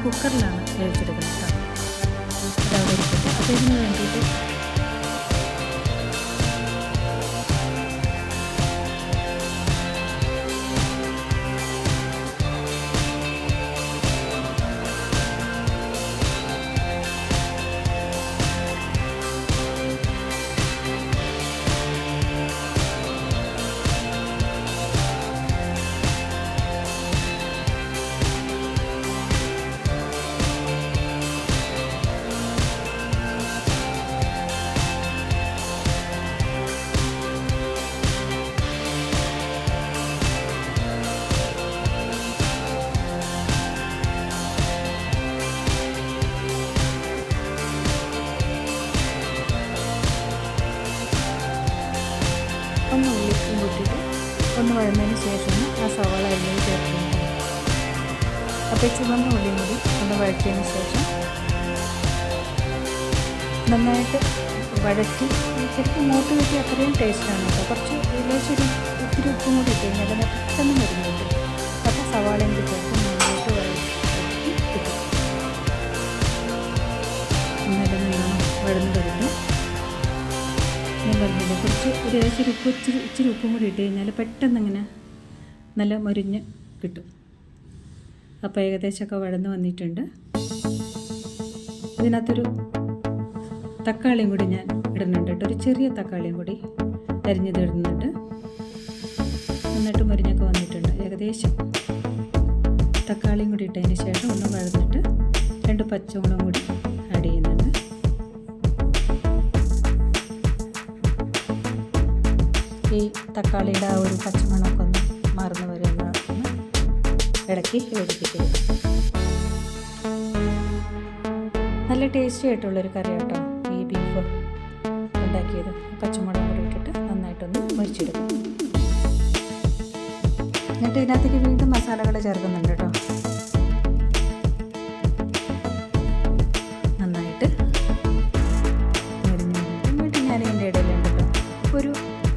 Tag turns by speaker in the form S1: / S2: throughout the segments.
S1: കുക്കറിലാണ് വേവിച്ചെടുക്കുന്നത് കേട്ടോ. അതവിടെ ഇരിക്കട്ടെ. അപ്പോൾ ഇതിന് വേണ്ടിയിട്ട് ഒന്ന് ഉള്ളിയും കൂട്ടിയിട്ട് ഒന്ന് വഴന്നതിന് ശേഷം ആ സവാള എല്ലാം ചേർക്കുന്നത്. അപ്പോൾ ചുവന്ന ഉള്ളിയും കൂടി ഒന്ന് വഴറ്റിയതിന് ശേഷം നന്നായിട്ട് വഴറ്റി ശരിക്കും മൂത്ത് കിട്ടി അത്രയും ടേസ്റ്റാണ് കേട്ടോ. കുറച്ച് ലേശം ഇത്തിരി ഉപ്പും കൂടി ഇട്ട് കഴിഞ്ഞാൽ അതിനെ പെട്ടെന്ന് വരുന്നുണ്ട്. അപ്പോൾ സവാളയും കൂടി ചേർത്ത് നന്നായിട്ട് വഴറ്റി കിട്ടും. അന്നേരം വഴന്ന് വരുന്നു. ഞാൻ പറഞ്ഞില്ല, കുറച്ച് ഒരു ലേശം ഉപ്പ് ഇച്ചിരി ഉപ്പും കൂടി ഇട്ട് കഴിഞ്ഞാൽ പെട്ടെന്ന് ഇങ്ങനെ നല്ല മൊരിഞ്ഞ് കിട്ടും. അപ്പോൾ ഏകദേശമൊക്കെ വഴന്ന് വന്നിട്ടുണ്ട്. ഇതിനകത്തൊരു തക്കാളിയും കൂടി ഞാൻ ഇടുന്നുണ്ട് കേട്ടോ. ഒരു ചെറിയ തക്കാളിയും കൂടി അരിഞ്ഞത് ഇടുന്നുണ്ട്. നന്നായിട്ട് മൊരിഞ്ഞൊക്കെ വന്നിട്ടുണ്ട്. ഏകദേശം തക്കാളിയും കൂടി ഇട്ടതിന് ശേഷം ഒന്ന് വഴന്നിട്ട് 2 പച്ചമുളകും കൂടി ആഡ് ചെയ്യുന്നുണ്ട്. ഈ തക്കാളിയുടെ ആ ഒരു പച്ചമണമൊക്കെ ഒന്ന് മാറുന്ന വരെ ഒന്ന് ഇളക്കി യോജിപ്പിക്കുക. നല്ല ടേസ്റ്റി ആയിട്ടുള്ളൊരു കറി കേട്ടോ ഈ ബീഫ് ഉണ്ടാക്കിയത്. പച്ചമുളക് കൂടി ഇട്ടിട്ട് നന്നായിട്ടൊന്ന് മൊരിച്ചെടുക്കും. എന്നിട്ട് ഇതിനകത്തേക്ക് വീണ്ടും മസാലകൾ ചേർക്കുന്നുണ്ട് കേട്ടോ. നന്നായിട്ട് എന്നിട്ട് ഞാൻ ഇതിൻ്റെ ഇടയിലുണ്ട് കേട്ടോ ഒരു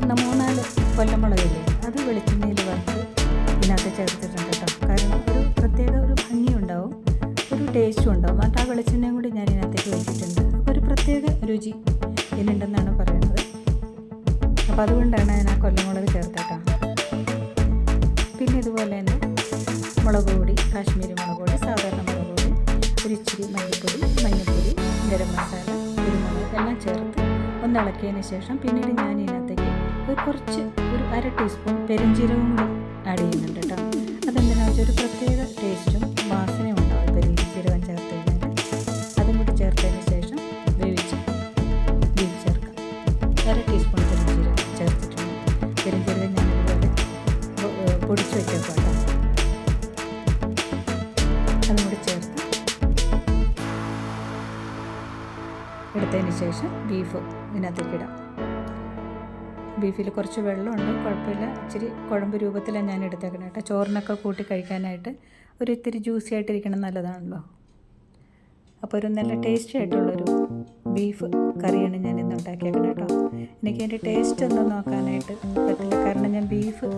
S1: 3-4 കൊല്ലമുളകില്ലേ, അത് വെളിച്ചെണ്ണയിൽ വറുത്ത് ഇതിനകത്ത് ചേർത്തിട്ടുണ്ട് കേട്ടോ. കാരണം ഒരു പ്രത്യേക ഒരു ഭംഗിയുണ്ടാവും, ഒരു ടേസ്റ്റും ഉണ്ടാവും. എന്നിട്ട് ആ വെളിച്ചെണ്ണയും കൂടി ഞാൻ ഇതിനകത്തേക്ക് വെച്ചിട്ടുണ്ട്. അപ്പോൾ ഒരു പ്രത്യേക രുചി ഇതിനുണ്ടെന്നാണ് പറയുന്നത്. അപ്പോൾ അതുകൊണ്ടാണ് ഞാൻ ആ കൊല്ലമുളക് ചേർത്തേട്ടോ. പിന്നെ ഇതുപോലെ തന്നെ മുളക് പൊടി, കാശ്മീരി മുളക് പൊടി, സാധാരണ മുളക് പൊടി, ഒരു ഇച്ചിരി മല്ലിപ്പൊടി, മഞ്ഞൾപ്പൊടി, ഗരം മസാല, കുരുമുളക് എല്ലാം ചേർത്ത് ഒന്ന് ഇളക്കിയതിന് ശേഷം പിന്നീട് ഞാൻ ഇതിനകത്തേക്ക് കുറച്ച് ഒരു 1/2 ടീസ്പൂൺ പെരുംജീരകം കൂടി ആഡ് ചെയ്യുന്നുണ്ട് കേട്ടോ. അതെന്തിനാണെന്ന് വെച്ചാൽ ഒരു പ്രത്യേക ടേസ്റ്റും വാസനയും ഉണ്ടാവും പെരുംജീരകം ചേർത്ത് കഴിഞ്ഞാൽ. അതും കൂടി ചേർത്തതിന് ശേഷം വേവിച്ച് ബീഫ് ചേർക്കാം. 1/2 ടീസ്പൂൺ പെരുംജീരകം ചേർത്തിട്ടുണ്ട്. പെരുംജീരകം ഞാനിതുപോലെ പൊടിച്ച് വെച്ചേക്കാം കേട്ടോ. അതും കൂടി ചേർത്ത് എടുത്തതിന് ശേഷം ബീഫ് ഇതിനകത്തേക്ക് ഇടാം. ബീഫിൽ കുറച്ച് വെള്ളമുണ്ട്, കുഴപ്പമില്ല. ഇച്ചിരി കുഴമ്പ് രൂപത്തിലാണ് ഞാൻ എടുത്തേക്കണം കേട്ടോ. ചോറിനൊക്കെ കൂട്ടി കഴിക്കാനായിട്ട് ഒരു ഇത്തിരി ജ്യൂസി ആയിട്ടിരിക്കണം, നല്ലതാണല്ലോ. അപ്പോൾ ഒരു നല്ല ടേസ്റ്റി ആയിട്ടുള്ളൊരു ബീഫ് കറിയാണ് ഞാൻ ഇന്ന് ഉണ്ടാക്കിയേക്കണം കേട്ടോ. എനിക്ക് അതിൻ്റെ ടേസ്റ്റ് ഒന്നും നോക്കാനായിട്ട് പറ്റില്ല, കാരണം ഞാൻ ബീഫ്